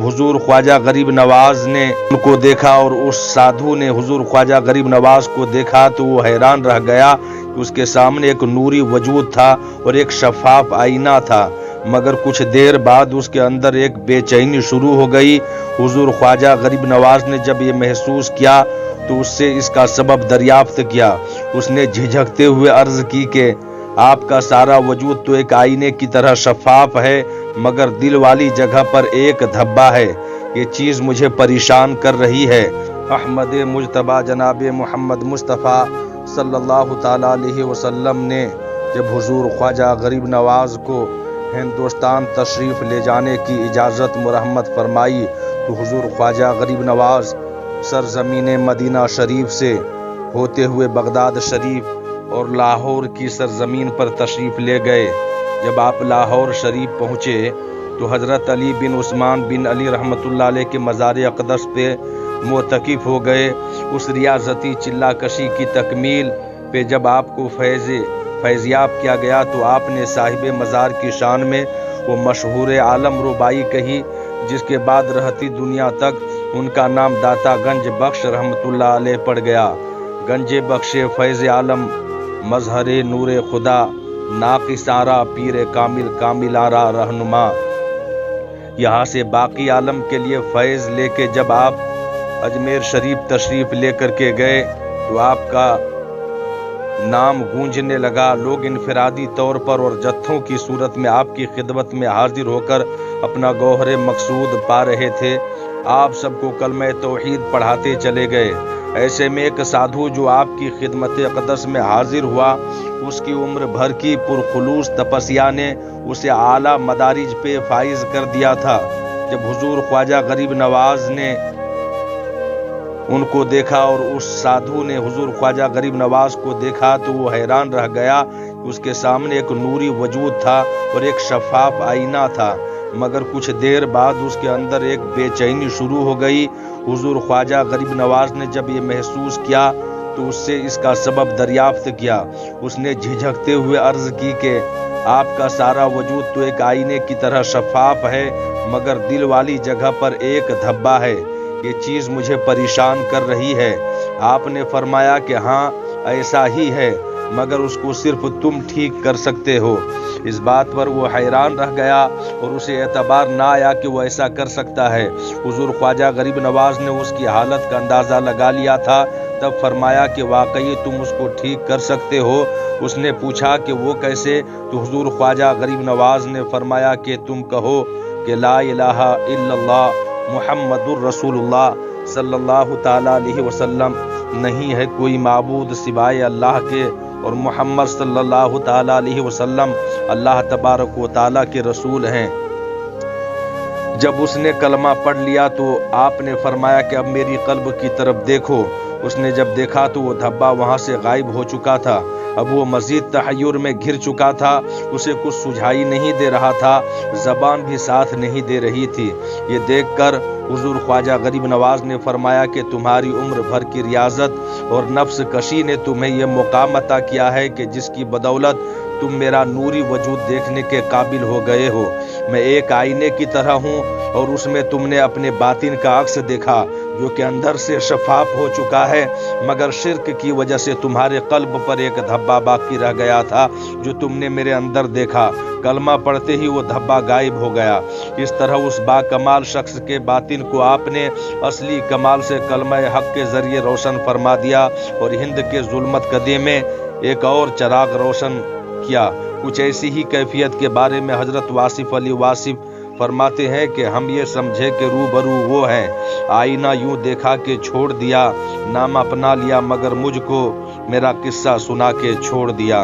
हुजूर ख्वाजा गरीब नवाज ने उनको देखा और उस साधु ने हुजूर ख्वाजा गरीब नवाज को देखा तो वो हैरान रह गया कि उसके सामने एक नूरी वजूद था और एक शफाफ आईना था, मगर कुछ देर बाद उसके अंदर एक बेचैनी शुरू हो गई। हुजूर ख्वाजा गरीब नवाज ने जब ये महसूस किया तो उससे इसका सबब दरियाफ्त किया। उसने झिझकते हुए अर्ज की कि आपका सारा वजूद तो एक आईने की तरह शफाफ है, मगर दिल वाली जगह पर एक धब्बा है। ये चीज़ मुझे परेशान कर रही है। अहमद मुजतबा जनाब मोहम्मद मुस्तफ़ा सल्लल्लाहु ताला अलैहि वसल्लम ने जब हुजूर ख्वाजा गरीब नवाज को हिंदुस्तान तशरीफ़ ले जाने की इजाज़त मुरहमत फरमाई तो हुजूर ख्वाजा गरीब नवाज सरज़मीन मदीना शरीफ से होते हुए बगदाद शरीफ और लाहौर की सरजमीन पर तशरीफ़ ले गए। जब आप लाहौर शरीफ पहुँचे तो हज़रत अली बिन उस्मान बिन अली रहमतुल्लाह अलैह के मज़ार अक़दस पे मोतकिफ़ हो गए। उस रियाज़ती चिल्लाकशी की तकमील पे जब आपको फैज़याब किया गया तो आपने साहिब मज़ार की शान में वो मशहूर आलम रुबाई कही, जिसके बाद रहती दुनिया तक उनका नाम दाता गंज बख्श रहमतुल्लाह अलैह पड़ गया। गंज बख्श फैज़ आलम मजहरे नूरे खुदा नाकिसारा पीर कामिल कामिलारा रहनुमा। यहाँ से बाकी आलम के लिए फैज़ लेके जब आप अजमेर शरीफ तशरीफ़ लेकर के गए तो आपका नाम गूंजने लगा। लोग इनफरादी तौर पर और जत्थों की सूरत में आपकी खिदमत में हाजिर होकर अपना गौहर मकसूद पा रहे थे। आप सबको कलमे तौहीद पढ़ाते चले गए। ऐसे में एक साधु जो आपकी खिदमत अक़दस में हाजिर हुआ, उसकी उम्र भर की पुरखुलूस तपस्या ने उसे आला मदारिज पे फाइज कर दिया था। जब हुजूर ख्वाजा गरीब नवाज ने उनको देखा और उस साधु ने हुजूर ख्वाजा गरीब नवाज को देखा तो वो हैरान रह गया कि उसके सामने एक नूरी वजूद था और एक शफाफ आईना था, मगर कुछ देर बाद उसके अंदर एक बेचैनी शुरू हो गई। हुजूर ख्वाजा गरीब नवाज ने जब ये महसूस किया तो उससे इसका सबब दरियाफ्त किया। उसने झिझकते हुए अर्ज की कि आपका सारा वजूद तो एक आईने की तरह शफाफ है, मगर दिल वाली जगह पर एक धब्बा है। ये चीज़ मुझे परेशान कर रही है। आपने फरमाया कि हाँ ऐसा ही है, मगर उसको सिर्फ तुम ठीक कर सकते हो। इस बात पर वो हैरान रह गया और उसे एतबार ना आया कि वो ऐसा कर सकता है। हुजूर ख्वाजा गरीब नवाज ने उसकी हालत का अंदाज़ा लगा लिया था। तब फरमाया कि वाकई तुम उसको ठीक कर सकते हो। उसने पूछा कि वो कैसे? तो हुजूर ख्वाजा गरीब नवाज ने फरमाया कि तुम कहो कि ला इलाहा इल्लल्लाह मुहम्मदुर रसूलुल्लाह सल्लल्लाहु ताला अलैहि वसल्लम, नहीं है कोई माबूद सिवाय अल्लाह के, और मोहम्मद सल्लल्लाहु ताला अलैहि वसल्लम अल्लाह तबारक व ताला के रसूल हैं। जब उसने कलमा पढ़ लिया तो आपने फरमाया कि अब मेरी कल्ब की तरफ देखो। उसने जब देखा तो वो धब्बा वहाँ से गायब हो चुका था। अब वो मजीद तहय्युर में घिर चुका था। उसे कुछ सुझाई नहीं दे रहा था, ज़बान भी साथ नहीं दे रही थी। ये देखकर हुजूर ख्वाजा गरीब नवाज ने फरमाया कि तुम्हारी उम्र भर की रियाजत और नफ्स कशी ने तुम्हें यह मुकाम अता किया है कि जिसकी बदौलत तुम मेरा नूरी वजूद देखने के काबिल हो गए हो। मैं एक आईने की तरह हूँ और उसमें तुमने अपने बातिन का अक्स देखा जो कि अंदर से शफाफ हो चुका है, मगर शिर्क की वजह से तुम्हारे कल्ब पर एक धब्बा बाकी रह गया था जो तुमने मेरे अंदर देखा। कलमा पढ़ते ही वो धब्बा गायब हो गया। इस तरह उस बाकमाल शख्स के बातिन को आपने असली कमाल से कलमा हक के जरिए रोशन फरमा दिया और हिंद के जुल्मत कदे में एक और चराग रोशन किया। कुछ ऐसी ही कैफियत के बारे में हजरत वासिफ अली वासिफ फरमाते हैं कि हम ये समझे कि रूबरू वो हैं। आईना यूं देखा के छोड़ दिया, नाम अपना लिया, मगर मुझको मेरा किस्सा सुना के छोड़ दिया।